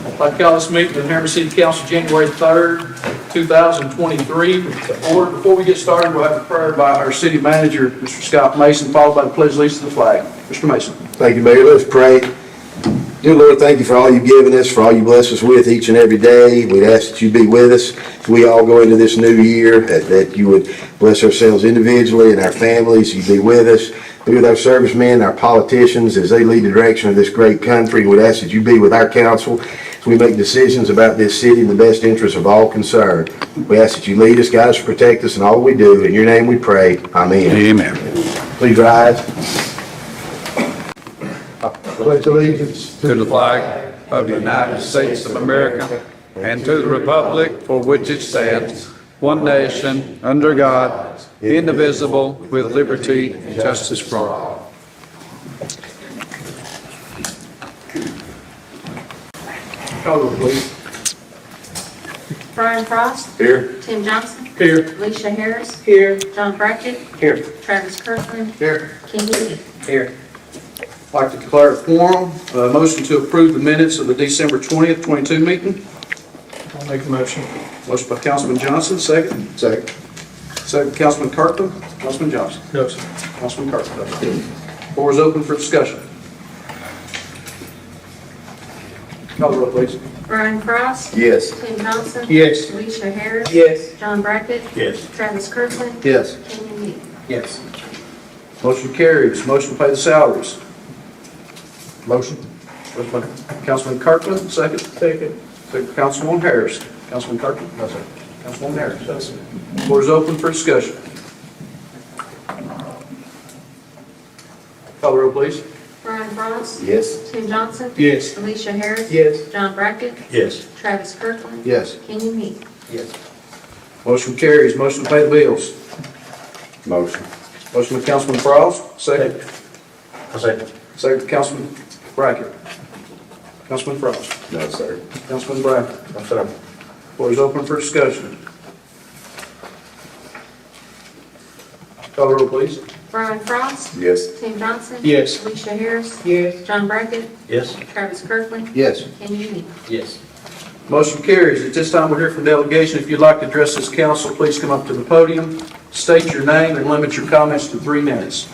I'd like to call this meeting of the Harriman City Council January 3rd, 2023. Before we get started, we'll have a prayer by our city manager, Mr. Scott Mason, followed by the pledge of allegiance to the flag. Mr. Mason. Thank you, Mayor. Let's pray. Dear Lord, thank you for all you've given us, for all you bless us with each and every day. We'd ask that you be with us as we all go into this new year, that you would bless ourselves individually and our families. You be with us. Be with our servicemen, our politicians as they lead the direction of this great country. We'd ask that you be with our council as we make decisions about this city in the best interest of all concerned. We ask that you lead us, guide us, protect us in all we do. In your name we pray. Amen. Amen. Please rise. Pledge allegiance To the flag of the United States of America and to the republic for which it stands, one nation, under God, indivisible, with liberty and justice for all. Call the roll, please. Brian Frost. Here. Tim Johnson. Here. Alicia Harris. Here. John Brackett. Here. Travis Kirkland. Here. Kenny Me. Here. I'd like to declare a quorum. Motion to approve the minutes of the December 20th, 22 meeting. I'll make the motion. Motion by Councilman Johnson, second. Second. Second, Councilman Kirkland. Councilman Johnson. No, sir. Councilman Kirkland. Floor is open for discussion. Call the roll, please. Brian Frost. Yes. Tim Johnson. Yes. Alicia Harris. Yes. John Brackett. Yes. Travis Kirkland. Yes. Kenny Me. Yes. Motion carries. Motion to pay the salaries. Motion. Motion by Councilman Kirkland, second. Second. Second, Councilwoman Harris. Councilman Kirkland? No, sir. Councilwoman Harris? No, sir. Floor is open for discussion. Call the roll, please. Brian Frost. Yes. Tim Johnson. Yes. Alicia Harris. Yes. John Brackett. Yes. Travis Kirkland. Yes. Kenny Me. Yes. Motion carries. Motion to pay the bills. Motion. Motion by Councilman Frost, second. I'll second. Second, Councilman Brackett. Councilman Frost. No, sir. Councilman Brackett. No, sir. Floor is open for discussion. Call the roll, please. Brian Frost. Yes. Tim Johnson. Yes. Alicia Harris. Yes. John Brackett. Yes. Travis Kirkland. Yes. Kenny Me. Yes. Motion carries. At this time, we're here from delegation. If you'd like to address this council, please come up to the podium, state your name, and limit your comments to 3 minutes.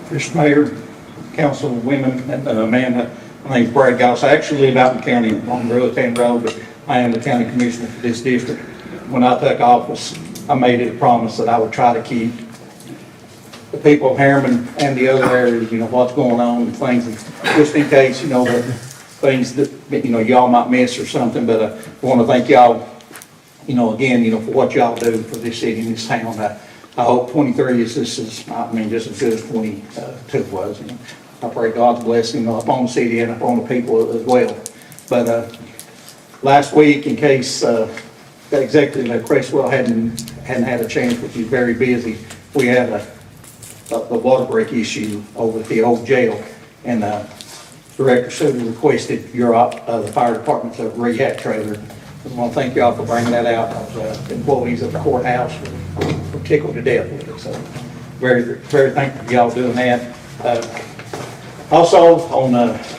Mr. Mayor, Councilwomen, and Amanda, my name's Brad Goss. I actually live out in the county on Roatan Road, but I am the county commissioner for this district. When I took office, I made it a promise that I would try to keep the people of Harriman and the other areas, what's going on, and things, just in case, the things that, y'all might miss or something, but I want to thank y'all, again, for what y'all do for this city and this town. I hope 23 is just as good as 22 was. I pray God's blessing upon the city and upon the people as well. But last week, in case the executive at Crestwell hadn't had a chance, which is very busy, we had the water break issue over at the old jail, and Director Suter requested the fire department's rehab trailer. I want to thank y'all for bringing that out. Employees of the courthouse were tickled to death with it. So very, very thankful for y'all doing that. Also, on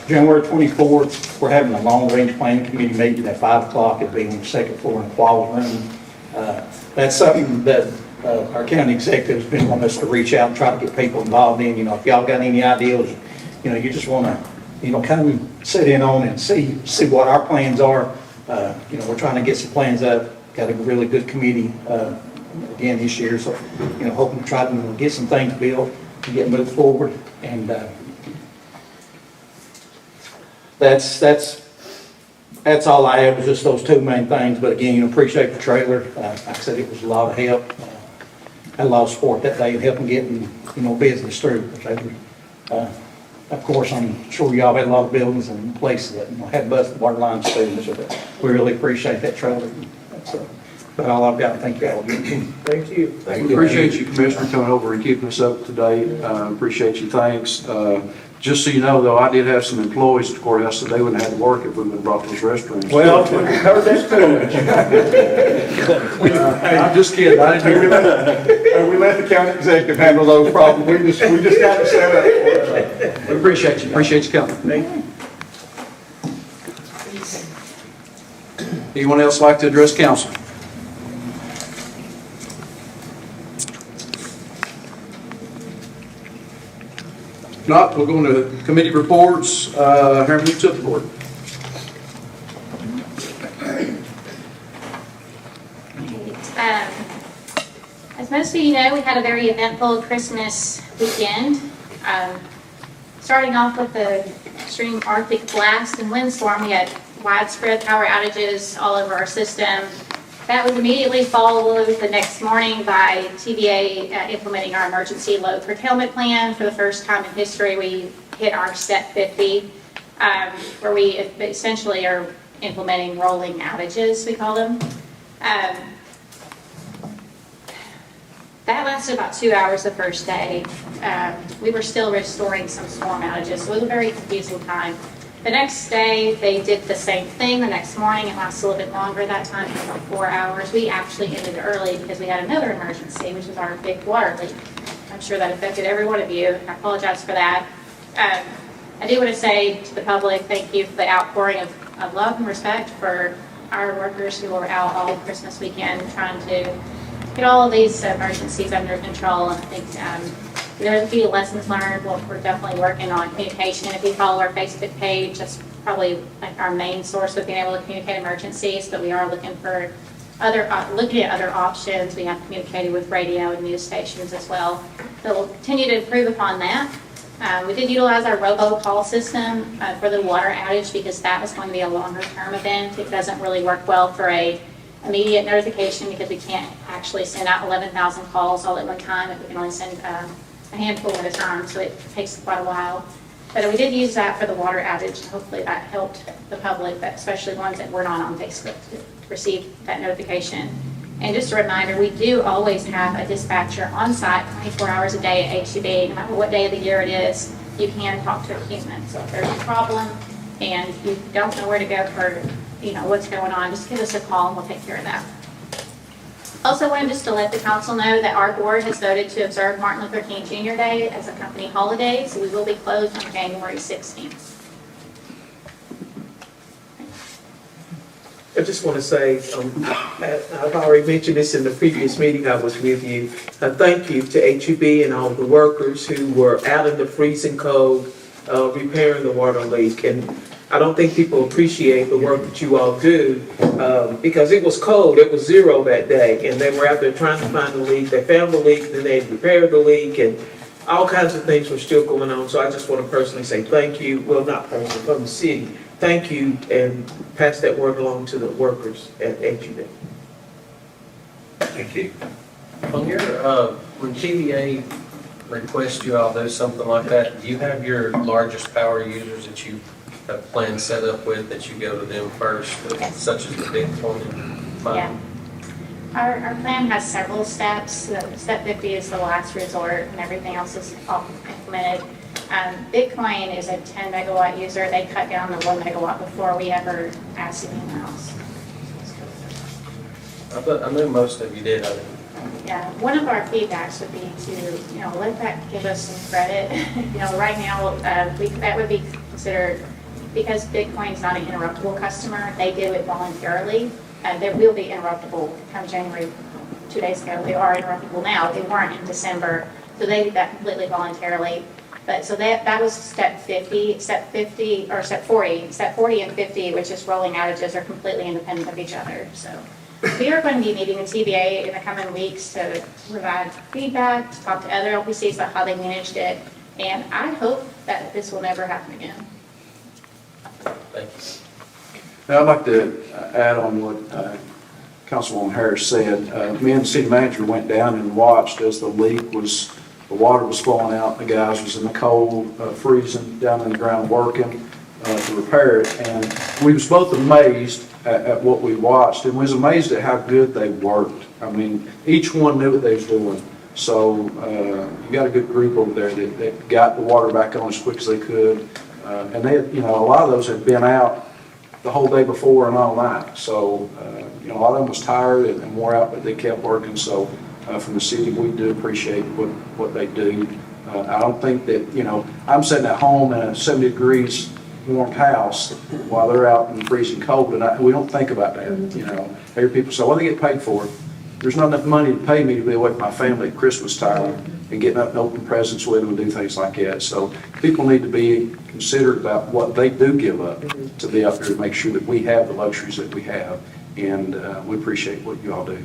January 24th, we're having a long-range planning committee meeting at 5 o'clock. It'll be on the second floor in the Qualls room. That's something that our county executive has been wanting us to reach out and try to get people involved in. If y'all got any ideas, you just want to, come sit in on and see what our plans are. We're trying to get some plans up. Got a really good committee again this year, so hoping to try to get some things built and get moved forward. And that's all I have, is just those 2 main things. But again, appreciate the trailer. Like I said, it was a lot of help. Had a lot of support that day in helping getting business through. Of course, I'm sure y'all had a lot of buildings and places that had busted water lines too. So we really appreciate that trailer. That's about all I've got. Thank you all again. Thank you. We appreciate you, Commissioner, coming over and keeping us up to date. Appreciate you. Thanks. Just so you know, though, I did have some employees at the courthouse that they wouldn't have had to work if we would have brought those restrooms. Well, I heard that too. I'm just kidding, I didn't hear that. We let the county executive handle those problems, we just got it set up for it. We appreciate you coming. Anyone else like to address council? If not, we'll go into committee reports. Harriman, you took the board. As most of you know, we had a very eventful Christmas weekend. Starting off with the extreme Arctic blast and windstorm, we had widespread power outages all over our system. That was immediately followed the next morning by TVA implementing our emergency load curtailment plan. For the first time in history, we hit our step 50, where we essentially are implementing rolling outages, we call them. That lasted about 2 hours the first day. We were still restoring some storm outages, so it was a very confusing time. The next day, they did the same thing. The next morning, it lasted a little bit longer that time, about 4 hours. We actually ended early because we had another emergency, which was our big water leak. I'm sure that affected every one of you. I apologize for that. I do want to say to the public, thank you for the outpouring of love and respect for our workers who were out all Christmas weekend trying to get all of these emergencies under control. And I think there's a few lessons learned. Well, we're definitely working on communication. If you follow our Facebook page, that's probably like our main source of being able to communicate emergencies, but we are looking for looking at other options. We have communicated with radio and news stations as well. So we'll continue to improve upon that. We did utilize our robocall system for the water outage because that was going to be a longer term event. It doesn't really work well for a immediate notification because we can't actually send out 11,000 calls all at one time if we can only send a handful at a time, so it takes quite a while. But we did use that for the water outage, and hopefully that helped the public, but especially ones that were not on Facebook, to receive that notification. And just a reminder, we do always have a dispatcher on site 24 hours a day at HEB. No matter what day of the year it is, you can talk to a human. So if there's a problem and you don't know where to go for what's going on, just give us a call and we'll take care of that. Also wanted just to let the council know that our board has voted to observe Martin Luther King Jr. Day as a company holiday, so we will be closed on January 16th. I just want to say, I've already mentioned this in the previous meeting I was with you. Thank you to HEB and all the workers who were out in the freezing cold repairing the water leak. And I don't think people appreciate the work that you all do because it was cold. It was 0 that day, and they were out there trying to find the leak. They found the leak, then they repaired the leak, and all kinds of things were still going on. So I just want to personally say thank you. Well, not personally, from the city. Thank you, and pass that word along to the workers at HEB. Thank you. On your, when TVA requests you all do something like that, do you have your largest power users that you have plans set up with, that you go to them first, Yes. such as the big one? Yeah. Our plan has several steps. So step 50 is the last resort, and everything else is all implemented. Bitcoin is a 10 megawatt user. They cut down to 1 megawatt before we ever asked anyone else. I know most of you did. Yeah, one of our feedbacks would be to, let that give us some credit. Right now, that would be considered, because Bitcoin is not an interruptible customer, they do it voluntarily. They will be interruptible come January, 2 days ago. They are interruptible now. They weren't in December, so they did that completely voluntarily. But so that was step 50, step 50, or step 40. Step 40 and 50, which is rolling outages, are completely independent of each other. So we are going to be meeting with TVA in the coming weeks to provide feedback, to talk to other LPCs about how they managed it. And I hope that this will never happen again. Thank you. Now, I'd like to add on what Councilwoman Harris said. Me and the city manager went down and watched as the water was flowing out. The guys was in the cold, freezing down in the ground working to repair it. And we was both amazed at what we watched, and we was amazed at how good they worked. I mean, each one knew what they was doing. So you got a good group over there that got the water back on as quick as they could. And they, a lot of those had been out the whole day before and all night. So, a lot of them was tired and wore out, but they kept working. So from the city, we do appreciate what they do. I don't think that, I'm sitting at home in a 70 degrees warm house while they're out in freezing cold, and we don't think about that, I hear people say, well, they get paid for it. There's not enough money to pay me to be away from my family at Christmas time and getting up and open presents with them and do things like that. So people need to be considerate about what they do give up to be up there to make sure that we have the luxuries that we have, and we appreciate what you all do.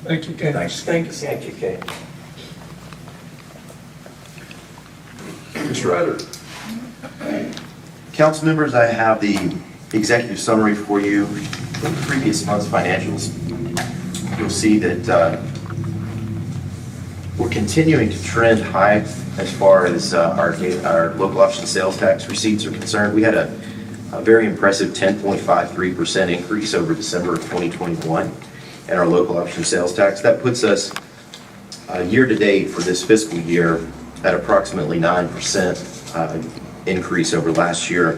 Thank you, Ken. Thank you. Thank you, Kate. Mr. Ryder. Council members, I have the executive summary for you from the previous month's financials. You'll see that we're continuing to trend high as far as our local option sales tax receipts are concerned. We had a very impressive 10.53% increase over December of 2021 in our local option sales tax. That puts us year to date for this fiscal year at approximately 9% increase over last year,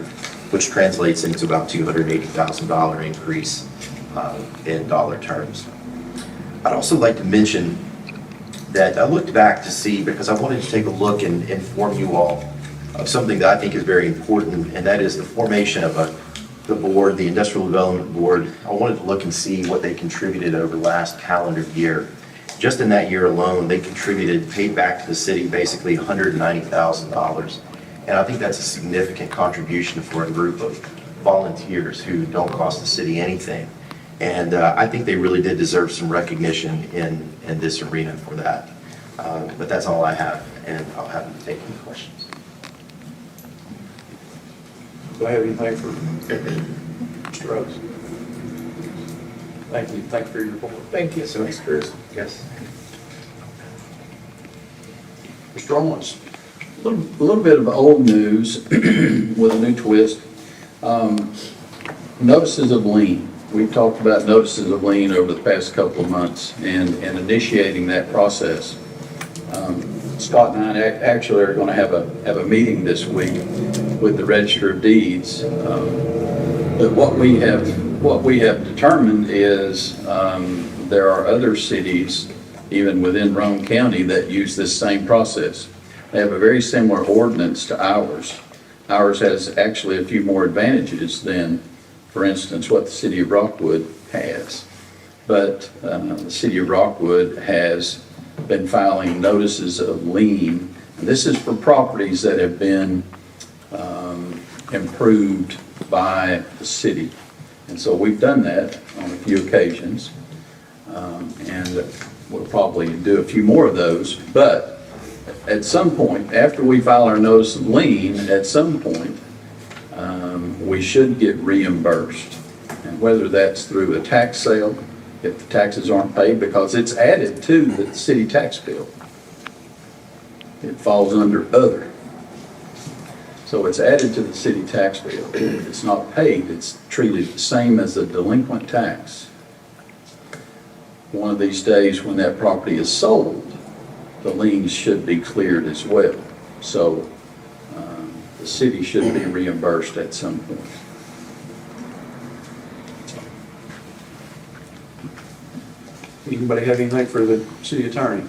which translates into about $280,000 increase in dollar terms. I'd also like to mention that I looked back to see, because I wanted to take a look and inform you all of something that I think is very important, and that is the formation of the board, the Industrial Development Board. I wanted to look and see what they contributed over the last calendar year. Just in that year alone, they paid back to the city basically $190,000. And I think that's a significant contribution for a group of volunteers who don't cost the city anything. And I think they really did deserve some recognition in this arena for that. But that's all I have, and I'll have them take any questions. Do I have anything for Mr. Rose? Thank you. Thank you for your report. Thank you. So, Chris, yes. Mr. Owens. A little bit of old news with a new twist. Notices of lien. We've talked about notices of lien over the past couple of months and initiating that process. Scott and I actually are going to have a meeting this week with the Register of Deeds. But what we have determined is there are other cities, even within Roane County, that use this same process. They have a very similar ordinance to ours. Ours has actually a few more advantages than, for instance, what the city of Rockwood has. But the city of Rockwood has been filing notices of lien. This is for properties that have been improved by the city. And so we've done that on a few occasions. And we'll probably do a few more of those. But at some point, after we file our notice of lien, at some point, we should get reimbursed. And whether that's through a tax sale, if the taxes aren't paid, because it's added to the city tax bill. It falls under other. So it's added to the city tax bill. If it's not paid, it's treated the same as a delinquent tax. One of these days when that property is sold, the liens should be cleared as well. So the city should be reimbursed at some point. Anybody have anything for the city attorney?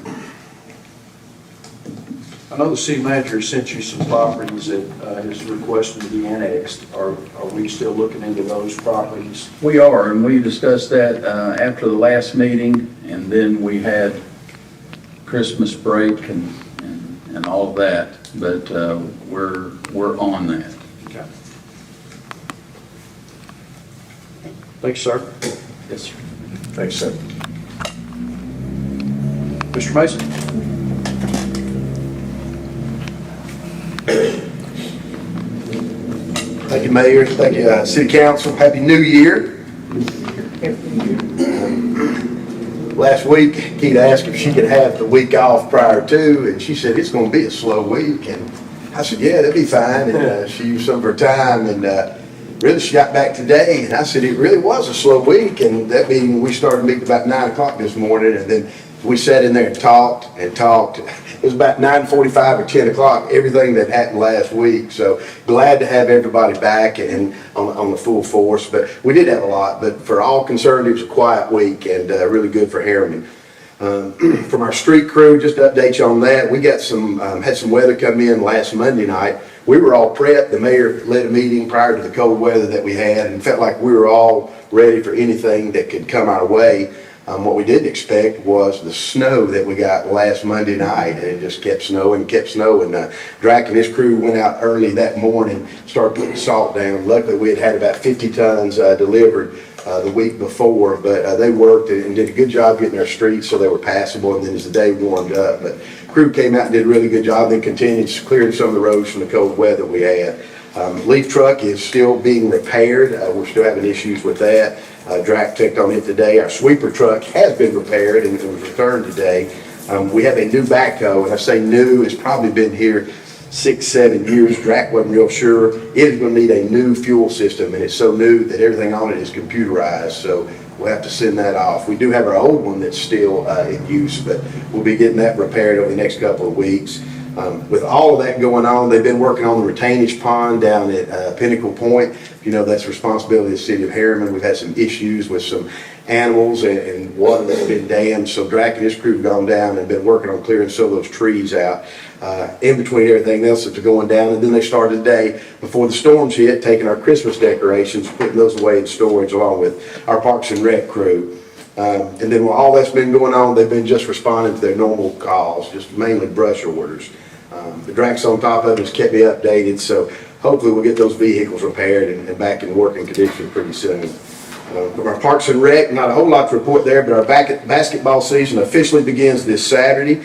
I know the city manager sent you some properties that is requested to be annexed. Are we still looking into those properties? We are, and we discussed that after the last meeting, and then we had Christmas break and all of that, but we're on that. Okay. Thanks, sir. Yes, sir. Thanks, sir. Mr. Mason? Thank you, Mayor. Thank you, City Council. Happy New Year. Last week, Keita asked if she could have the week off prior to, and she said it's going to be a slow week. And I said, yeah, that'd be fine. And she used some of her time, and really, she got back today, and I said, it really was a slow week, and that meeting, we started meeting about 9 o'clock this morning, and then we sat in there and talked and talked. It was about 9:45 or 10 o'clock, everything that happened last week. So glad to have everybody back and on the full force. But we did have a lot, but for all concerned, it was a quiet week and really good for Harriman. From our street crew, just to update you on that, we got had some weather come in last Monday night. We were all prepped. The mayor led a meeting prior to the cold weather that we had and felt like we were all ready for anything that could come our way. What we didn't expect was the snow that we got last Monday night, and it just kept snowing. Drac and his crew went out early that morning, started putting salt down. Luckily, we had about 50 tons delivered the week before, but they worked and did a good job getting our streets so they were passable, and then as the day warmed up. But crew came out and did a really good job, then continued clearing some of the roads from the cold weather we had. Leaf truck is still being repaired. We're still having issues with that. Drac checked on it today. Our sweeper truck has been repaired and was returned today. We have a new backhoe, and I say new, it's probably been here 6-7 years. Drac wasn't real sure. It is going to need a new fuel system, and it's so new that everything on it is computerized, so we'll have to send that off. We do have our old one that's still in use, but we'll be getting that repaired over the next couple of weeks. With all of that going on, they've been working on the retainage pond down at Pinnacle Point. You know, that's the responsibility of the city of Harriman. We've had some issues with some animals and water that's been dammed. So Drac and his crew have gone down and been working on clearing some of those trees out in between everything else that's going down. And then they started today before the storms hit, taking our Christmas decorations, putting those away in storage along with our Parks and Rec crew. And then while all that's been going on, they've been just responding to their normal calls, just mainly brush orders. The Drac's on top of it has kept me updated, so hopefully we'll get those vehicles repaired and back in working condition pretty soon. From our Parks and Rec, not a whole lot to report there, but our basketball season officially begins this Saturday.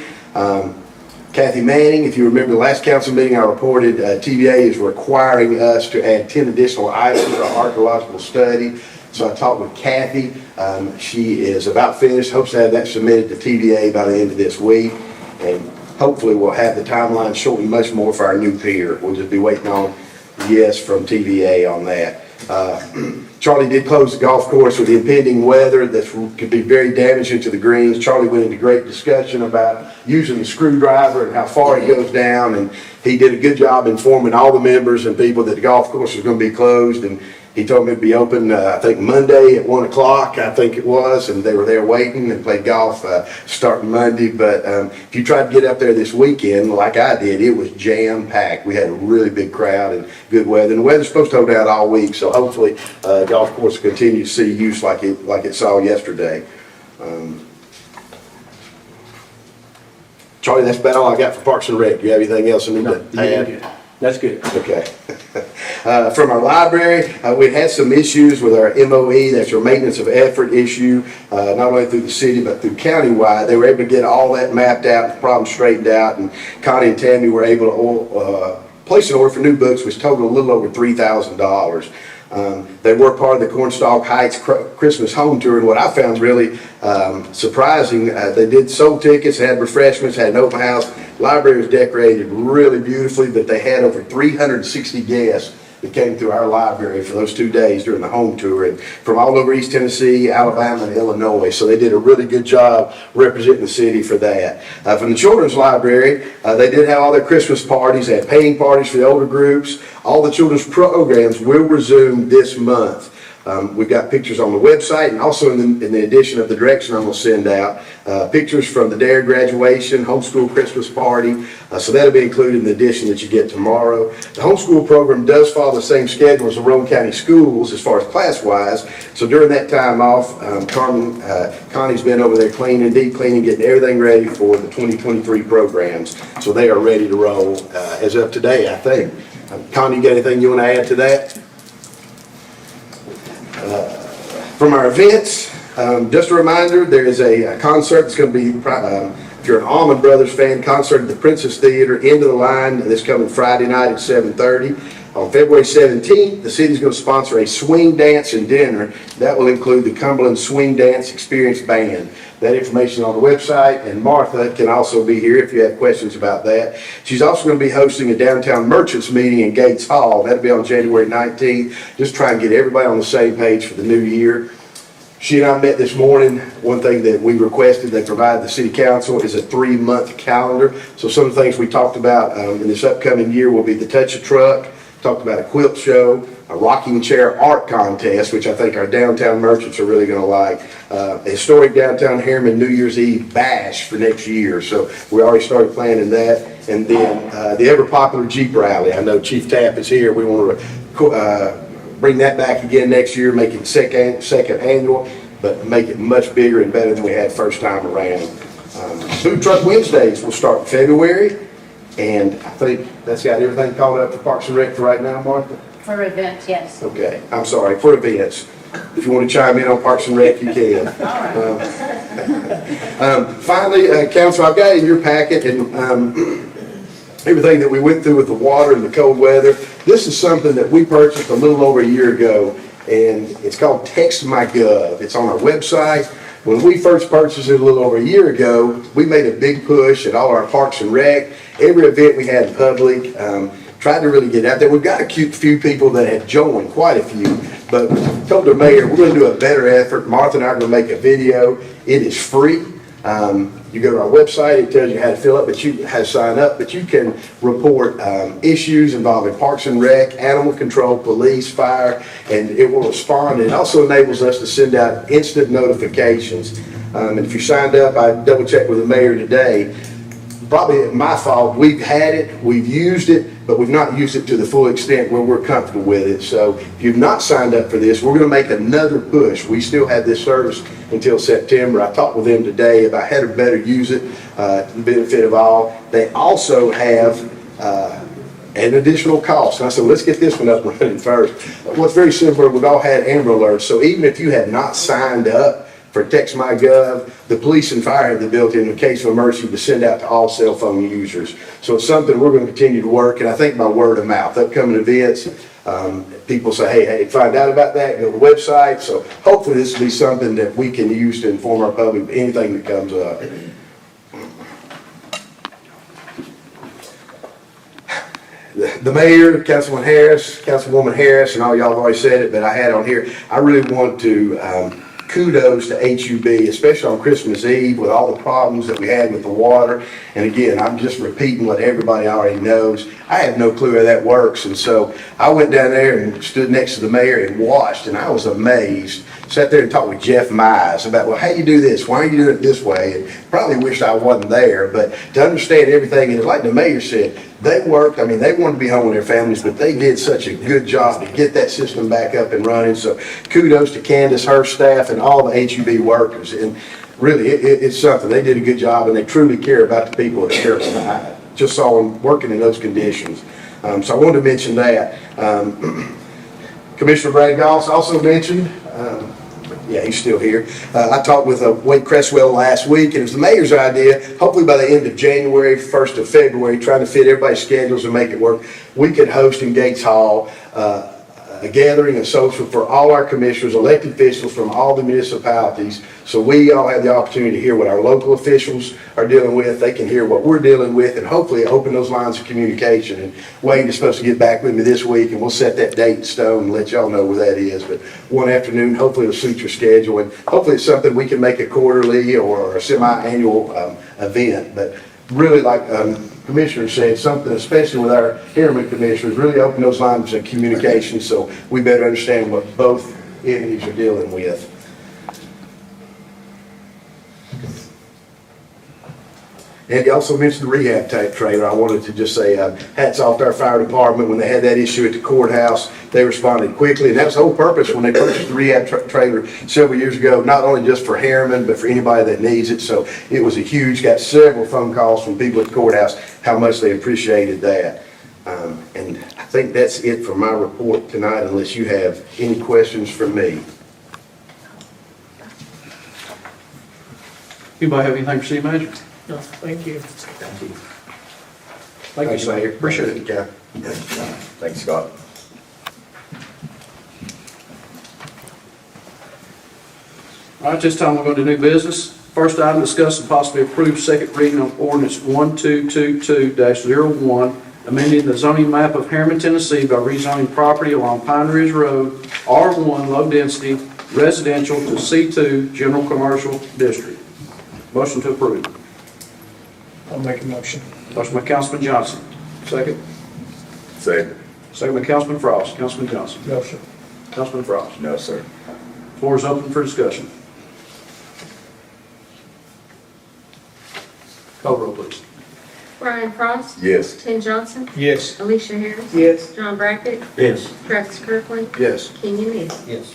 Kathy Manning, if you remember the last council meeting, I reported TVA is requiring us to add 10 additional items to our archaeological study. So I talked with Kathy. She is about finished, hopes to have that submitted to TVA by the end of this week. And hopefully we'll have the timeline shortened much more for our new pier. We'll just be waiting on yes from TVA on that. Charlie did close the golf course with the impending weather that could be very damaging to the greens. Charlie went into great discussion about using the screwdriver and how far it goes down, and he did a good job informing all the members and people that the golf course was going to be closed, and he told me it'd be open, I think Monday at 1 o'clock, I think it was, and they were there waiting and played golf starting Monday. But if you tried to get up there this weekend, like I did, it was jam-packed. We had a really big crowd and good weather. And the weather's supposed to hold out all week, so hopefully golf course will continue to see use like it saw yesterday. Charlie, that's about all I got for Parks and Rec. Do you have anything else I need to add? That's good. Okay. From our library, we had some issues with our MOE, that's our maintenance of effort issue, not only through the city but through countywide. They were able to get all that mapped out, the problem straightened out, and Connie and Tammy were able to place an order for new books, which totaled a little over $3,000. They were part of the Cornstalk Heights Christmas home tour, and what I found really surprising, they did sold tickets, had refreshments, had an open house. Library was decorated really beautifully, but they had over 360 guests that came through our library for those 2 days during the home tour, and from all over East Tennessee, Alabama, and Illinois. So they did a really good job representing the city for that. From the children's library, they did have all their Christmas parties. They had painting parties for the older groups. All the children's programs will resume this month. We've got pictures on the website, and also in the edition of the direction I'm going to send out, pictures from the DARE graduation, homeschool Christmas party. So that'll be included in the edition that you get tomorrow. The homeschool program does follow the same schedule as the Roane County schools as far as class-wise. So during that time off, Connie's been over there cleaning, deep cleaning, getting everything ready for the 2023 programs. So they are ready to roll as of today, I think. Connie, you got anything you want to add to that? From our events, just a reminder, there is a concert that's going to be, if you're an Allman Brothers fan, concert at the Princess Theater, End of the Line, this coming Friday night at 7:30. On February 17th, the city's going to sponsor a swing dance and dinner. That will include the Cumberland Swing Dance Experience Band. That information on the website, and Martha can also be here if you have questions about that. She's also going to be hosting a downtown merchants meeting in Gates Hall. That'll be on January 19th. Just try and get everybody on the same page for the new year. She and I met this morning. One thing that we requested, they provide the city council, is a 3-month calendar. So some of the things we talked about in this upcoming year will be the Touch a Truck, talked about a quilt show, a rocking chair art contest, which I think our downtown merchants are really going to like, a historic downtown Harriman New Year's Eve bash for next year. So we already started planning that. And then the ever popular Jeep rally. I know Chief Tapp is here. We want to bring that back again next year, make it second annual, but make it much bigger and better than we had first time around. Food Truck Wednesdays will start in February, and I think that's got everything called up for Parks and Rec for right now, Martha? For events, yes. Okay, I'm sorry, for events. If you want to chime in on Parks and Rec, you can. Finally, Council, I've got in your packet and everything that we went through with the water and the cold weather. This is something that we purchased a little over a year ago, and it's called Text My Gov. It's on our website. When we first purchased it a little over a year ago, we made a big push at all our Parks and Rec, every event we had in public, tried to really get out there. We've got a few people that have joined, quite a few, but told the mayor we're going to do a better effort. Martha and I are going to make a video. It is free. You go to our website, it tells you how to fill up, how to sign up, but you can report issues involving Parks and Rec, animal control, police, fire, and it will respond. It also enables us to send out instant notifications. And if you signed up, I double checked with the mayor today. Probably my fault. We've had it, we've used it, but we've not used it to the full extent where we're comfortable with it. So if you've not signed up for this, we're going to make another push. We still have this service until September. I talked with them today about how to better use it to the benefit of all. They also have an additional cost. And I said, let's get this one up and running first. Well, it's very simple. We've all had Amber Alerts. So even if you have not signed up for Text My Gov, the police and fire have the ability in case of emergency to send out to all cell phone users. So it's something we're going to continue to work, and I think by word of mouth, upcoming events, people say, hey, find out about that, go to the website. So hopefully this will be something that we can use to inform our public of anything that comes up. The mayor, Councilwoman Harris, and all y'all have already said it, but I had on here, I really want to kudos to HUB, especially on Christmas Eve with all the problems that we had with the water. And again, I'm just repeating what everybody already knows. I have no clue how that works. And so I went down there and stood next to the mayor and watched, and I was amazed. Sat there and talked with Jeff Mize about, well, how you do this? Why are you doing it this way? And probably wished I wasn't there, but to understand everything, and like the mayor said, they worked, I mean, they wanted to be home with their families, but they did such a good job to get that system back up and running. So kudos to Candace, her staff, and all the HUB workers. And really, it's something. They did a good job, and they truly care about the people at Harrison. I just saw them working in those conditions. So I wanted to mention that. Commissioner Brad Goss also mentioned, yeah, he's still here. I talked with Wade Cresswell last week, and it was the mayor's idea, hopefully by the end of January, 1st of February, trying to fit everybody's schedules and make it work, we could host in Gates Hall a gathering, a social for all our commissioners, elected officials from all the municipalities, so we all have the opportunity to hear what our local officials are dealing with. They can hear what we're dealing with, and hopefully open those lines of communication. And Wade is supposed to get back with me this week, and we'll set that date in stone and let y'all know where that is. But one afternoon, hopefully it'll suit your schedule, and hopefully it's something we can make a quarterly or a semi-annual event. But really, like Commissioner said, something especially with our Harriman commissioners, really open those lines of communication so we better understand what both entities are dealing with. And he also mentioned the rehab trailer. I wanted to just say hats off to our fire department. When they had that issue at the courthouse, they responded quickly. And that was the whole purpose when they purchased the rehab trailer several years ago, not only just for Harriman, but for anybody that needs it. So it was a huge, got several phone calls from people at the courthouse, how much they appreciated that. And I think that's it for my report tonight, unless you have any questions for me. Anybody have anything for city manager? No, thank you. Thank you, sir. Appreciate it. Thanks, Scott. All right, this time we're going to do new business. First item, discuss and possibly approve second reading of ordinance 1222-01, amending the zoning map of Harriman, Tennessee by rezoning property along Pine Ridge Road, R1 Low Density Residential to C2 General Commercial District. Motion to approve. I'll make a motion. Motion by Councilman Johnson. Second. Second. Second by Councilman Frost. Councilman Johnson. No, sir. Councilman Frost. No, sir. Floor is open for discussion. Call roll, please. Brian Frost. Yes. Tim Johnson. Yes. Alicia Harris. Yes. John Brackett. Yes. Travis Kirkland. Yes. Kenyon Me. Yes.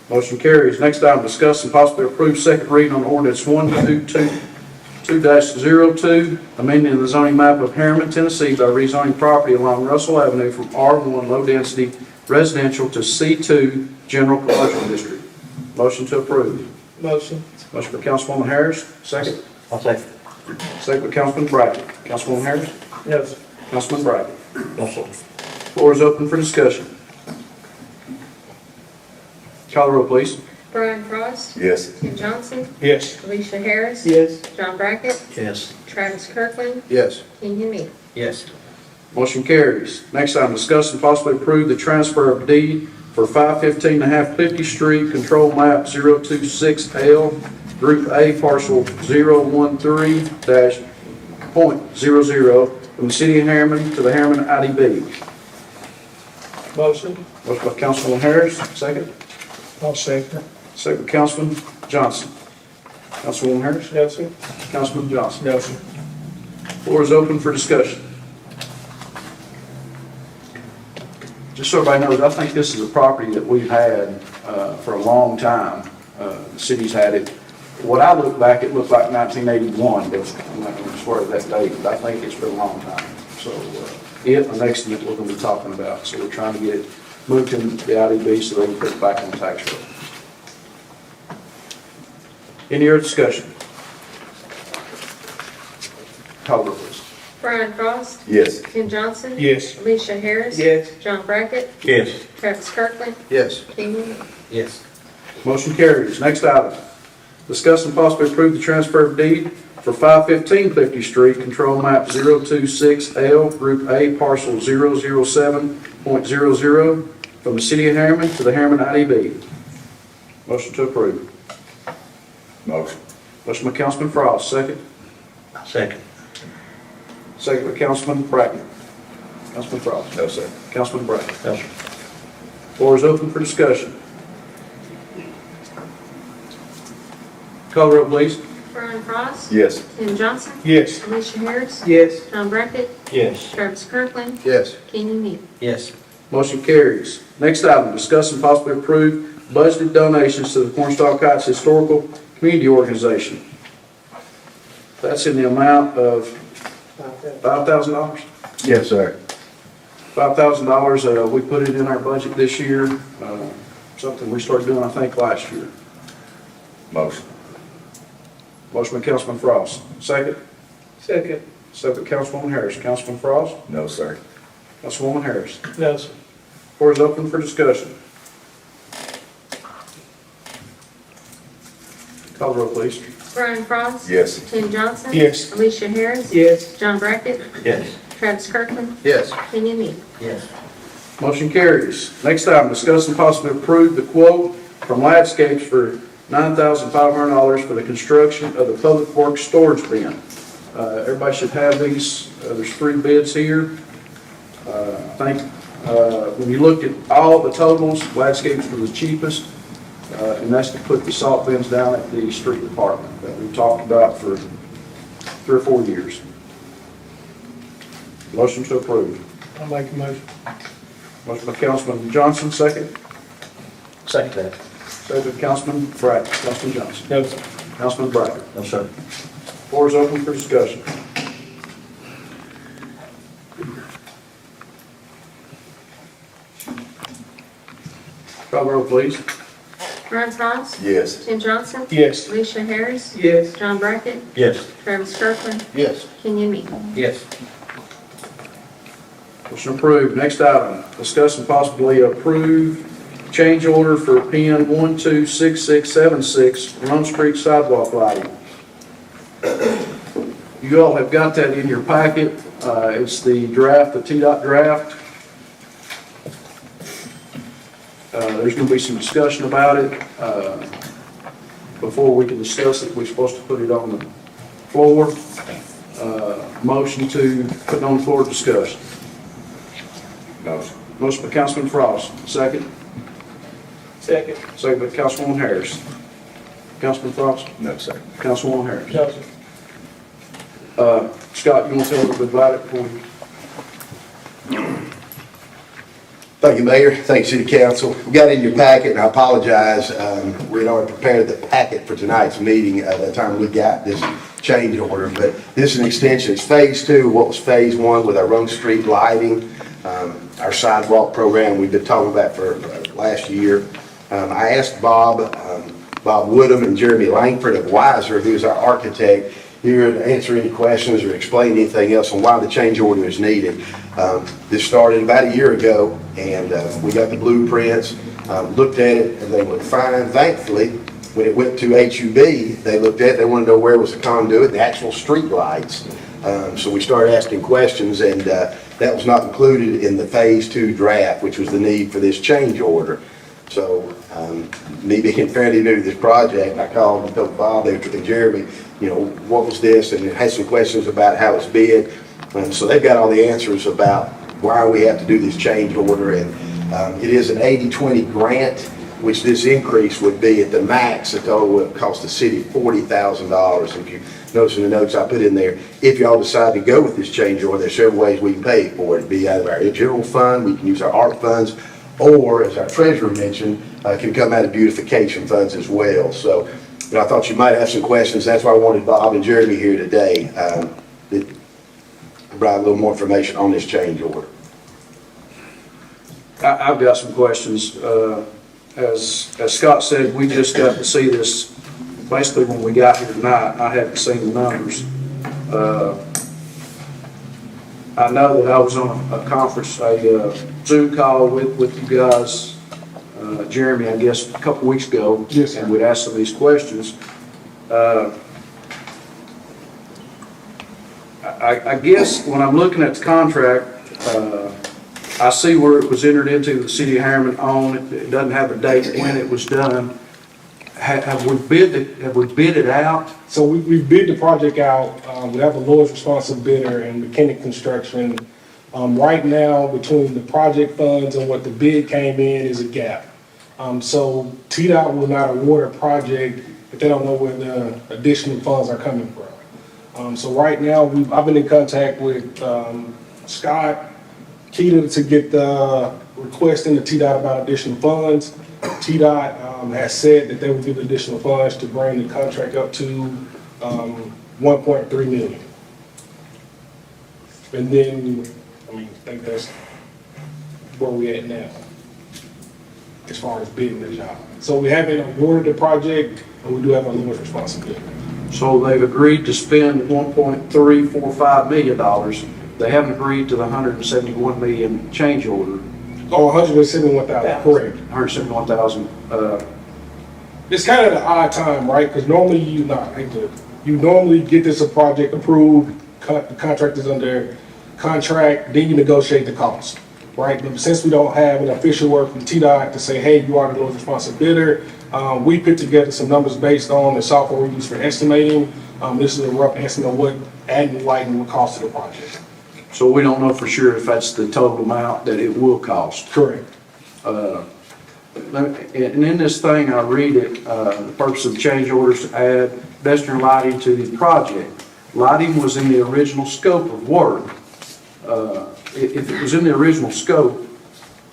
Motion carries. Next item, discuss and possibly approve second reading on ordinance 1222-02, amending the zoning map of Harriman, Tennessee by rezoning property along Russell Avenue from R1 Low Density Residential to C2 General Commercial District. Motion to approve. Motion. Motion by Councilwoman Harris. Second. I'll second. Second by Councilman Brackett. Councilwoman Harris. No, sir. Councilman Brackett. No, sir. Floor is open for discussion. Call the roll, please. Brian Frost. Yes. Tim Johnson. Yes. Alicia Harris. Yes. John Brackett. Yes. Travis Kirkland. Yes. Kenyon Me. Yes. Motion carries. Next item, discuss and possibly approve the transfer of deed for 515 and a half 50th Street, control map 026L, Group A, parcel 013-.00, from the city of Harriman to the Harriman IDB. Motion. Motion by Councilman Harris, second. I'll second. Second by Councilman Johnson. Councilwoman Harris? No, sir. Councilman Johnson? No, sir. Floor is open for discussion. Just so everybody knows, I think this is a property that we've had for a long time. The city's had it. What I look back, it looked like 1981, but I'm not going to swear to that date, but I think it's been a long time. So it, the next thing that we're going to be talking about, so we're trying to get it moved into the IDB so they can put it back on the tax roll. Any other discussion? Call the roll, please. Brian Frost. Yes. Tim Johnson. Yes. Alicia Harris. Yes. John Brackett. Yes. Travis Kirkland. Yes. Kenyon Me. Yes. Motion carries. Next item. Discuss and possibly approve the transfer of deed for 515 50th Street, control map 026L, Group A, parcel 007.00, from the city of Harriman to the Harriman IDB. Motion to approve. Motion. Motion by Councilman Frost, second. Second. Second by Councilman Brackett. Councilman Frost. No, sir. Councilman Brackett. No, sir. Floor is open for discussion. Call the roll, please. Brian Frost. Yes. Tim Johnson. Yes. Alicia Harris. Yes. John Brackett. Yes. Travis Kirkland. Yes. Kenyon Me. Yes. Motion carries. Next item, discuss and possibly approve budgeted donations to the Cornstalk Heights Historical Community Organization. That's in the amount of $5,000? Yes, sir. $5,000, we put it in our budget this year, something we started doing, I think, last year. Motion. Motion by Councilman Frost. Second? Second. Second, Councilwoman Harris. Councilman Frost? No, sir. Councilwoman Harris. No, sir. Floor is open for discussion. Call the roll, please. Brian Frost. Yes. Tim Johnson. Yes. Alicia Harris. Yes. John Brackett. Yes. Travis Kirkland. Yes. Kenyon Me. Yes. Motion carries. Next item, discuss and possibly approve the quote from Landscapes for $9,500 for the construction of the Public Works Storage Bin. Everybody should have these. There's 3 bids here. I think when you looked at all the totals, Landscapes were the cheapest, and that's to put the salt bins down at the street department that we've talked about for 3 or 4 years. Motion to approve. I'll make a motion. Motion by Councilman Johnson, second. Second that. Second by Councilman Brackett. Councilman Johnson. No, sir. Councilman Brackett. No, sir. Floor is open for discussion. Call the roll, please. Brian Frost. Yes. Tim Johnson. Yes. Alicia Harris. Yes. John Brackett. Yes. Travis Kirkland. Yes. Kenyon Me. Yes. Motion approved. Next item, discuss and possibly approve change order for PN 126676, Run Street sidewalk lighting. You all have got that in your packet. It's the draft, the TDOT draft. There's going to be some discussion about it. Before we can discuss it, we're supposed to put it on the floor. Motion to put it on the floor to discuss. Motion by Councilman Frost. Second. Second. Second by Councilwoman Harris. Councilman Frost? No, sir. Councilwoman Harris? No, sir. Scott, you want to tell a little bit about it before we? Thank you, Mayor. Thank you, City Council. We got it in your packet, and I apologize. We had already prepared the packet for tonight's meeting at the time we got this change order, but this is an extension. It's phase 2 of what was phase 1 with our Run Street lighting, our sidewalk program we've been talking about for last year. I asked Bob Woodham and Jeremy Langford of Weiser, who's our architect, here to answer any questions or explain anything else on why the change order is needed. This started about a year ago, and we got the blueprints, looked at it, and they looked fine. Thankfully, when it went to HUB, they looked at it, they wanted to know where was the conduit, the actual street lights. So we started asking questions, and that was not included in the phase 2 draft, which was the need for this change order. So, me being fairly new to this project, I called and told Bob and Jeremy, what was this, and had some questions about how it's bid. So they've got all the answers about why we have to do this change order, and it is an 80-20 grant, which this increase would be at the max. The total would cost the city $40,000. If you notice in the notes I put in there, if y'all decide to go with this change order, there's several ways we can pay for it. It'd be out of our general fund, we can use our ARP funds, or as our treasurer mentioned, can come out of beautification funds as well. So, I thought you might have some questions. That's why I wanted Bob and Jeremy here today to provide a little more information on this change order. I've got some questions. As Scott said, we just got to see this basically when we got here tonight. I hadn't seen the numbers. I know that I was on a conference, a Zoom call with you guys, Jeremy, I guess, a couple weeks ago. Yes, sir. And we'd asked some of these questions. I guess when I'm looking at the contract, I see where it was entered into, the city of Harriman owned. It doesn't have a date when it was done. Have we bid it out? So we bid the project out. We have the lowest responsive bidder in McKinney Construction. Right now, between the project funds and what the bid came in is a gap. So TDOT will not award a project if they don't know where the additional funds are coming from. So right now, I've been in contact with Scott Keita to get the request into TDOT about additional funds. TDOT has said that they will give additional funds to bring the contract up to 1.3 million. And then, I think that's where we at now, as far as bidding the job. So we haven't awarded the project, and we do have a lowest responsibility. So they've agreed to spend $1.345 million. They haven't agreed to the $171 million change order. Oh, 171,000, correct. 171,000. It's kind of the odd time, right? Because normally you normally get this a project approved, the contract is under contract, then you negotiate the cost, right? But since we don't have an official word from TDOT to say, hey, you are the lowest responsive bidder, we put together some numbers based on the software we use for estimating. This is a rough estimate of what adding lighting would cost to the project. So we don't know for sure if that's the total amount that it will cost. Correct. And in this thing, I read it, the purpose of change orders to add pedestrian lighting to the project. Lighting was in the original scope of work. If it was in the original scope,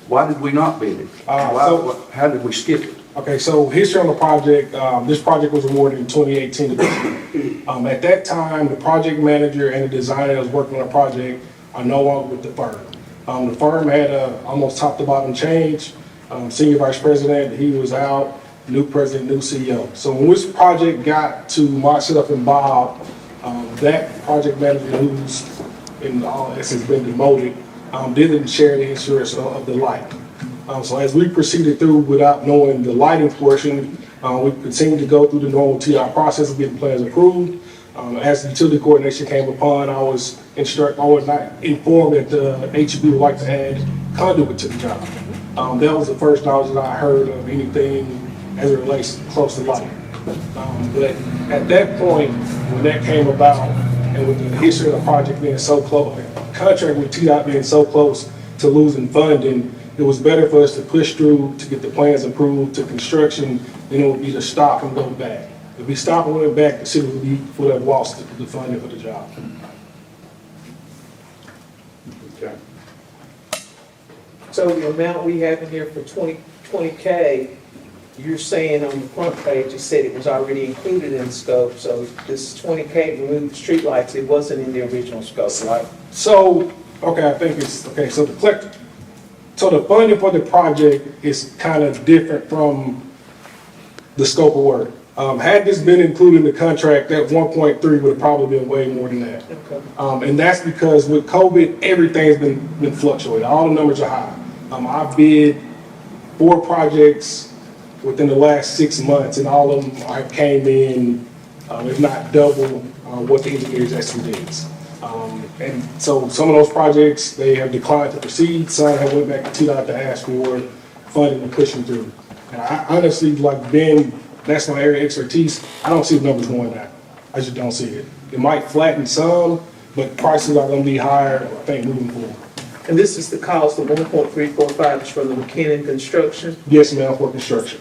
why did we not bid it? How did we skip it? Okay, so history on the project, this project was awarded in 2018. At that time, the project manager and the designer that was working on the project are no longer with the firm. The firm had a almost top to bottom change. Senior vice president, he was out, new president, new CEO. So when this project got to myself and Bob, that project manager who's in all essence been demoted, didn't share the insurance of the light. So as we proceeded through without knowing the lighting portion, we continued to go through the normal TI process of getting plans approved. As the utility coordination came upon, I was not informed that the HEB would like to add conduit to the job. That was the first knowledge that I heard of anything as it relates close to lighting. But at that point, when that came about, and with the history of the project being so close, contract with TDOT being so close to losing funding, it was better for us to push through to get the plans approved to construction than it would be to stop and go back. If we stop and went back, the city would have lost the funding for the job. Okay. So the amount we have in here for 20K, you're saying on the front page, you said it was already included in the scope, so this 20K removed streetlights, it wasn't in the original scope, right? So, okay, I think it's, okay, so the funding for the project is kind of different from the scope of work. Had this been included in the contract, that 1.3 would have probably been way more than that. Okay. And that's because with COVID, everything's been fluctuating. All the numbers are high. I bid 4 projects within the last 6 months, and all of them came in, if not double, what the engineer's estimate is. And so some of those projects, they have declined to proceed. Some have went back to TDOT to ask for funding and pushing through. And I honestly, like Ben, that's my area of expertise. I don't see the numbers going down. I just don't see it. It might flatten some, but prices are going to be higher, I think, moving forward. And this is the cost of 1.345 is from the McKinnon Construction? Yes, ma'am, for construction.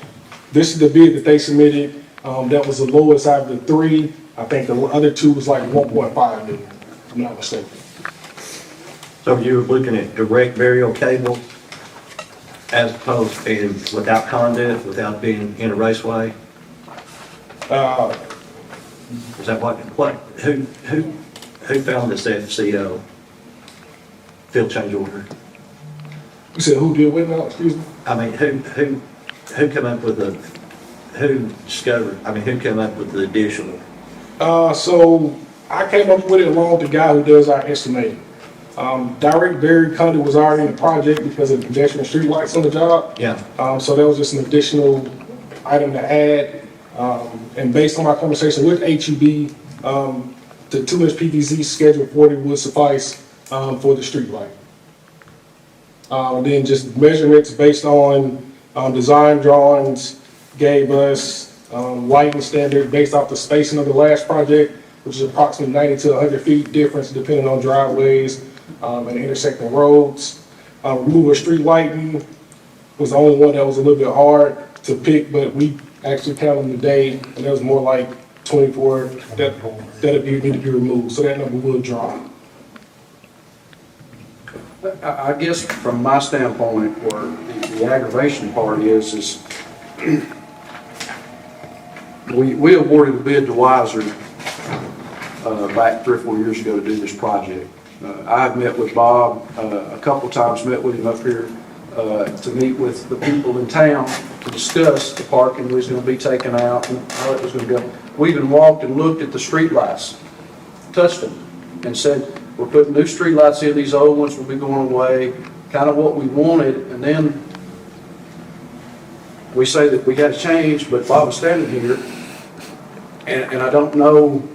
This is the bid that they submitted. That was the lowest out of the 3. I think the other 2 was like 1.5 million, if I'm not mistaken. So you were looking at direct burial cable as opposed to without conduit, without being in a raceway? Is that who found this FCO field change order? You said who did what now, excuse me? I mean, who came up with who came up with the additional? So I came up with it along with the guy who does our estimating. Direct buried conduit was already in the project because of the pedestrian street lights on the job. Yeah. So that was just an additional item to add. And based on my conversation with HEB, the 2-inch PVC schedule 40 would suffice for the street light. Then just measurements based on design drawings gave us lighting standard based off the spacing of the last project, which is approximately 90 to 100 feet difference depending on driveways and intersecting roads. Removal of street lighting was the only one that was a little bit hard to pick, but we actually counted them today, and there was more like 24 that need to be removed, so that number will drop. I guess from my standpoint, where the aggravation part is we awarded a bid to Weiser back 3 or 4 years ago to do this project. I've met with Bob a couple times, met with him up here to meet with the people in town to discuss the parking that was going to be taken out and how it was going to go. We even walked and looked at the streetlights, touched them, and said, we're putting new streetlights in, these old ones will be going away, kind of what we wanted, and then we say that we got to change, but Bob is standing here, and I don't know,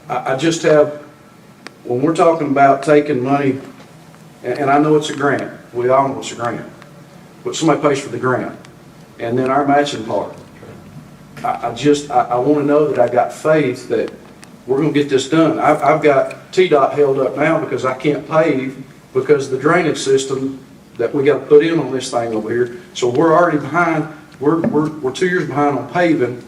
I just have, when we're talking about taking money, and I know it's a grant, we all know it's a grant, but somebody pays for the grant, and then our matching part. I want to know that I got faith that we're going to get this done. I've got TDOT held up now because I can't pave because of the drainage system that we got to put in on this thing over here. So we're already behind. We're 2 years behind on paving,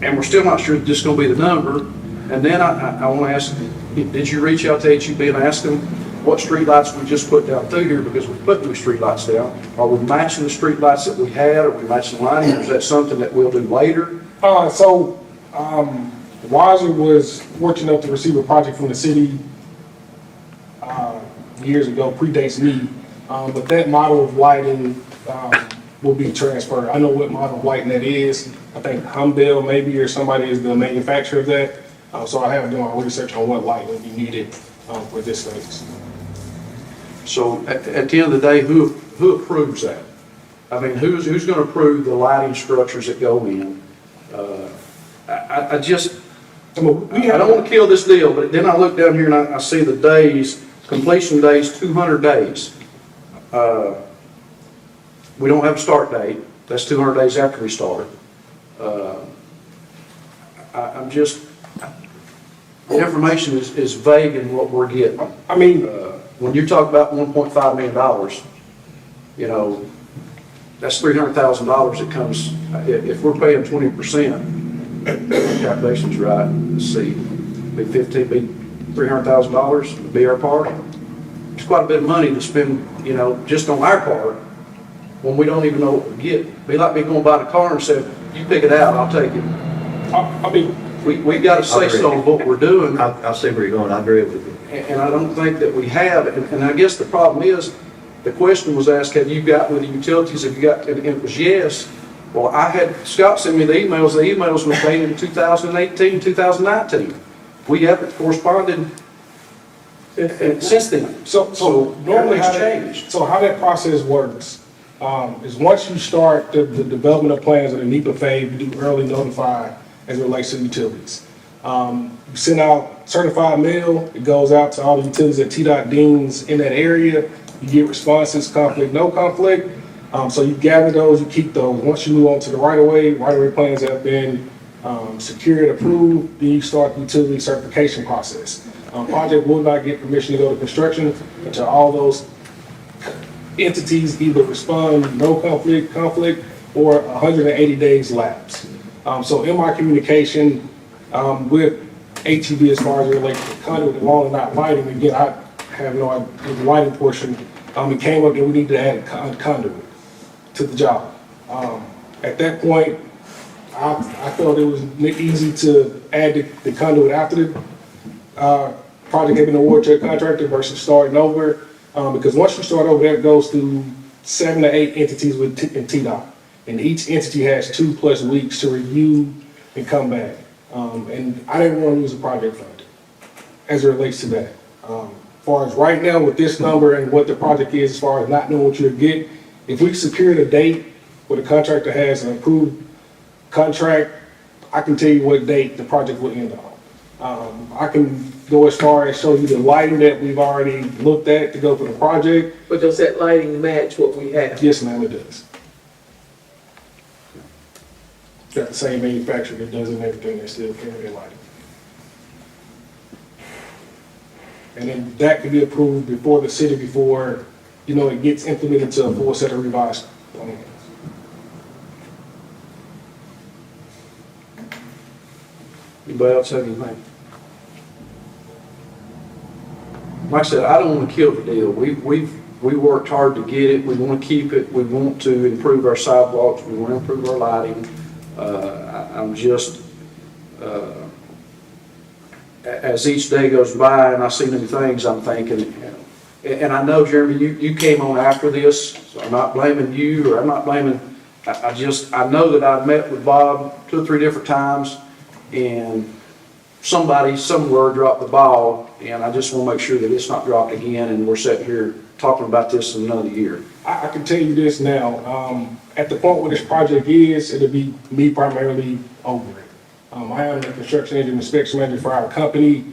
and we're still not sure that this is going to be the number. And then I want to ask, did you reach out to HEB and ask them what streetlights we just put down through here, because we put new streetlights down? Are we matching the streetlights that we had? Are we matching lighting? Or is that something that we'll do later? Weiser was fortunate enough to receive a project from the city years ago, predates me, but that model of lighting will be transferred. I know what model of lighting that is. I think Humdale maybe or somebody is the manufacturer of that. So I haven't done my research on what light would be needed for this phase. So at the end of the day, who who approves that? I mean, who's gonna approve the lighting structures that go in? I just, I mean, we I don't have, wanna kill this deal, but then I look down here and I see the days, completion days, 200 days. We don't have a start date, that's 200 days after we start. I'm just, the information is vague in what we're getting. I mean, When you talk about $1.5 million, you know, that's $300,000 that comes, if we're paying 20%, calculation's right, let's see, be $300,000 would be our part. It's quite a bit of money to spend, you know, just on our part, when we don't even know what we get. Be like me going by the car and saying, you pick it out, I'll take it. I mean, We got to say so of what we're doing. I see where you're going, I agree with you. And I don't think that we have, and I guess the problem is, the question was asked, have you got with the utilities, have you got, and it was yes. Well, I had Scott send me the emails were dated in 2018, 2019. We haven't corresponded since then. so normally how everything's changed. So how that process works, is once you start the development of plans of the NEPA phase, we do early notify as it relates to utilities. You send out certified mail, it goes out to all the utilities that TDOT deems in that area. You get responses, conflict, no conflict. So you gather those, you keep those. Once you move on to the right-of-way plans have been secured, approved, then you start the utility certification process. Project will not get permission to go to construction until all those entities either respond, no conflict, or 180 days lapse. So in my communication with HEB as far as it relates to conduit and long and not lighting, again, I have no idea the lighting portion, it came up that we need to add a conduit to the job. At that point, I felt it was easy to add the conduit after the project had been awarded to a contractor versus starting over. Because once you start over, that goes through 7 to 8 entities in TDOT. And each entity has 2+ weeks to review and come back. And I didn't want to lose a project fund as it relates to that. As far as right now with this number and what the project is, as far as not knowing what you'll get, if we secured a date where the contractor has an approved contract, I can tell you what date the project will end on. I can go as far as show you the lighting that we've already looked at to go for the project. But does that lighting match what we have? Yes, ma'am, it does. Got the same manufacturer that does it and everything, they still carry their lighting. And then that can be approved before the city, before, you know, it gets implemented to a full set of revised plans. Anybody else have anything? Like I said, I don't want to kill the deal. We worked hard to get it. We want to keep it. We want to improve our sidewalks. We want to improve our lighting. I'm just, as each day goes by and I see new things, I'm thinking, and I know, Jeremy, you came on after this, so I'm not blaming you, or I'm not blaming, I know that I've met with Bob 2 or 3 different times, and somebody somewhere dropped the ball, and I just want to make sure that it's not dropped again, and we're sitting here talking about this in another year. I can tell you this now, at the point where this project is, it'll be me primarily over it. I am the construction engine inspection manager for our company,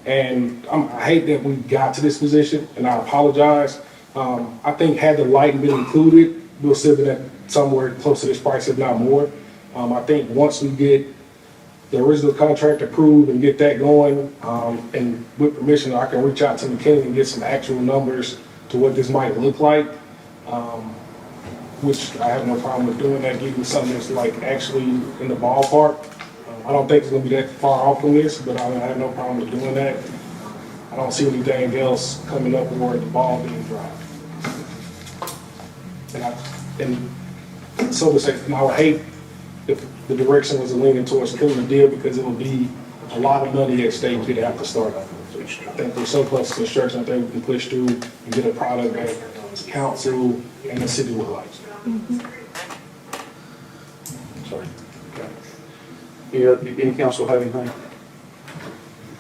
and I hate that we got to this position, and I apologize. I think had the lighting been included, we'll still be at somewhere close to this price, if not more. I think once we get the original contract approved and get that going, and with permission, I can reach out to McKinney and get some actual numbers to what this might look like, which I have no problem with doing that, giving something that's like actually in the ballpark. I don't think it's gonna be that far off from this, but I have no problem with doing that. I don't see anything else coming up where the ball being dropped. And so to say, I would hate if the direction was leaning towards killing the deal, because it would be a lot of money at stake to have to start off. I think we're so close to construction, I think we can push through and get a product that council and the city would like. Sorry. Any council have anything?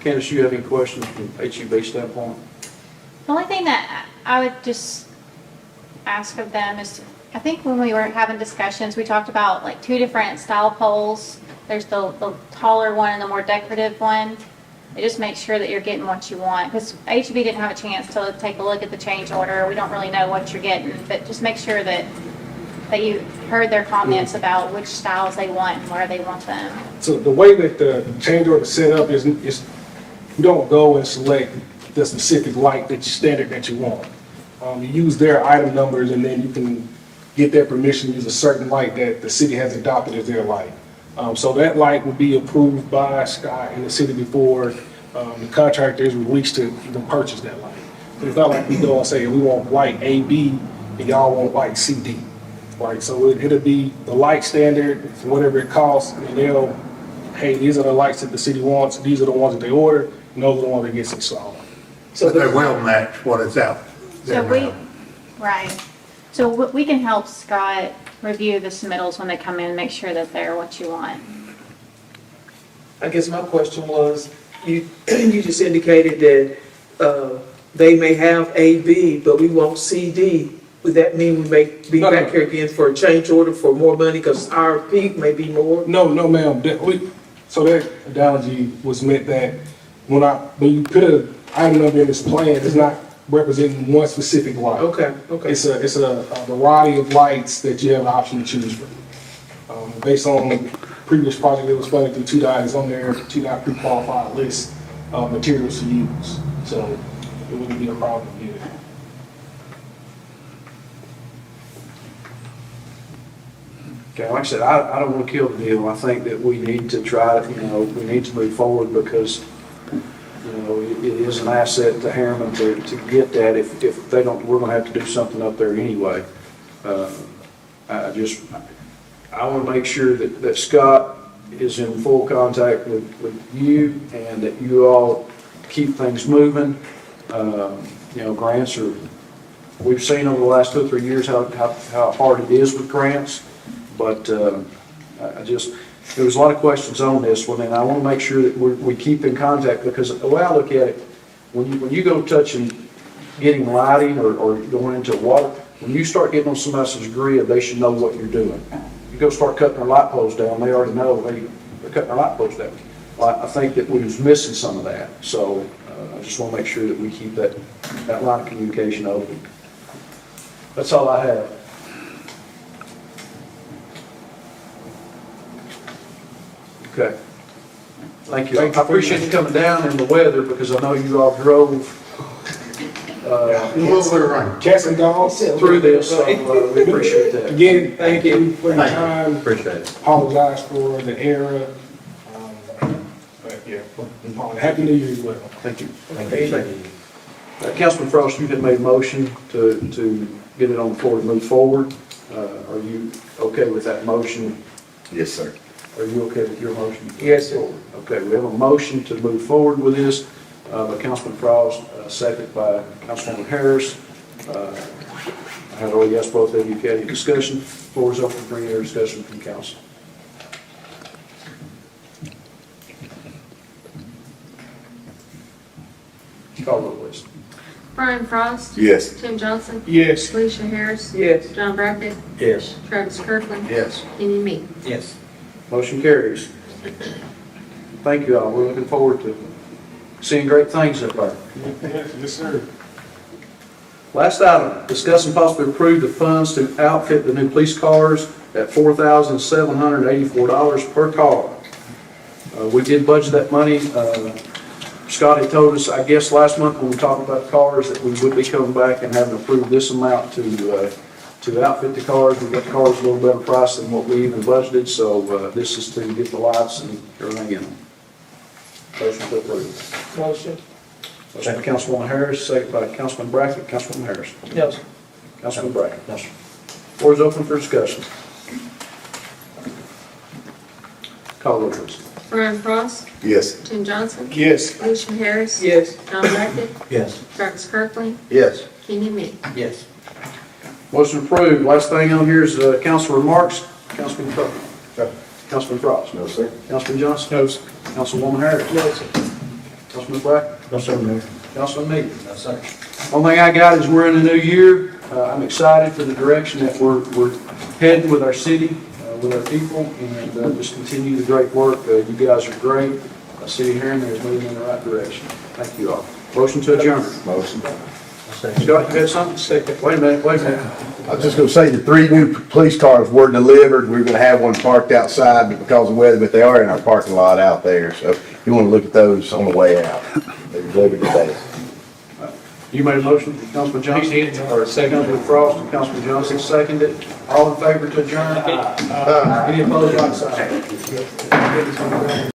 Candace, you have any questions from HEB standpoint? The only thing that I would just ask of them is, I think when we were having discussions, we talked about like two different style poles. There's the taller one and the more decorative one. It just makes sure that you're getting what you want, because HEB didn't have a chance to take a look at the change order. We don't really know what you're getting, but just make sure that you heard their comments about which styles they want and where they want them. So the way that the change order is set up is you don't go and select the specific light standard that you want. You use their item numbers, and then you can get their permission to use a certain light that the city has adopted as their light. So that light will be approved by Scott in the city before the contractor is released to even purchase that light. So it's not like we go and say, we want light A, B, and y'all want light C, D. Right, so it'll be the light standard, whatever it costs, and they'll, hey, these are the lights that the city wants, these are the ones that they order, and those are the ones that gets installed. So They will match what is out. So right. So we can help Scott review the submittals when they come in, make sure that they're what you want. I guess my question was, you just indicated that they may have A, B, but we want C, D. Would that mean we may be No, back no. here again for a change order for more money because our peak may be more? No, ma'am, so that analogy was meant that when you put an item number in this plan, it's not representing one specific light. Okay. It's a variety of lights that you have an option to choose from. Based on the previous project that was funded through TDOT, is on their TDOT pre-qualified list of materials to use. So it wouldn't be a problem either. Okay, like I said, I don't want to kill the deal. I think that we need to try to, we need to move forward because, it is an asset to Harriman to get that. If they don't, we're going to have to do something up there anyway. I want to make sure that Scott is in full contact with you and that you all keep things moving. Grants we've seen over the last 2 or 3 years how hard it is with grants. But there was a lot of questions on this one, and I want to make sure that we keep in contact, because the way I look at it, when you go touching, getting lighting or going into water, when you start getting on somebody else's grid, they should know what you're doing. You go start cutting their light poles down, they already know, hey, they're cutting their light poles down. Well, I think that we was missing some of that, so I just want to make sure that we keep that line of communication open. That's all I have. Okay. Thank you. I appreciate you coming down in the weather, because I know you all drove A little bit of rain. Cats and dogs. through this, so we appreciate that. Again, thank you for your Thank you. time. Appreciate it. Apologize for the error. But yeah, Happy New Year as well. Thank you. Councilman Frost, you had made a motion to get it on the floor to move forward. Are you okay with that motion? Yes, sir. Are you okay with your motion? Yes, sir. Okay, we have a motion to move forward with this by Councilman Frost, second by Councilwoman Harris. I have already asked both of you if you had any discussion. Floor is open for any other discussion from council. Call the roll, please. Brian Frost. Yes. Tim Johnson. Yes. Felicia Harris. Yes. John Brackett. Yes. Travis Kirkland. Yes. Kenny Me. Yes. Motion carries. Thank you all. We're looking forward to seeing great things up there. Yes, sir. Last item, discuss and possibly approve the funds to outfit the new police cars at $4,784 per car. We did budget that money. Scott had told us, I guess, last month when we talked about cars, that we would be coming back and having approved this amount to outfit the cars. We got the cars a little better price than what we even budgeted, so this is to get the lights and everything in them. Motion to approve. Motion. Motion by Councilwoman Harris, second by Councilman Brackett. Councilwoman Harris. Yes. Councilman Brackett. Yes, sir. Floor is open for discussion. Call the roll, please. Brian Frost. Yes. Tim Johnson. Yes. Felicia Harris. Yes. John Brackett. Yes. Travis Kirkland. Yes. Kenny Me. Yes. Motion approved. Last thing on here is council remarks. Councilman Frost. Councilman Frost. No, sir. Councilman Johnson. No, sir. Councilwoman Harris. No, sir. Councilman Brackett. No, sir, Mayor. Councilman Meade? No, sir. One thing I got is we're in a new year. I'm excited for the direction that we're heading with our city, with our people, and just continue the great work. You guys are great. City of Harriman is moving in the right direction. Thank you all. Motion to adjourn. Motion. Scott, you had something? Wait a minute. I was just gonna say the 3 new police cars were delivered. We were gonna have one parked outside, but because of weather, but they are in our parking lot out there. So if you wanna look at those on the way out. They were delivered today. You made a motion, Councilman Johnson, or second, Councilman Frost, and Councilman Johnson seconded. All in favor to adjourn? Any opposed, like sign.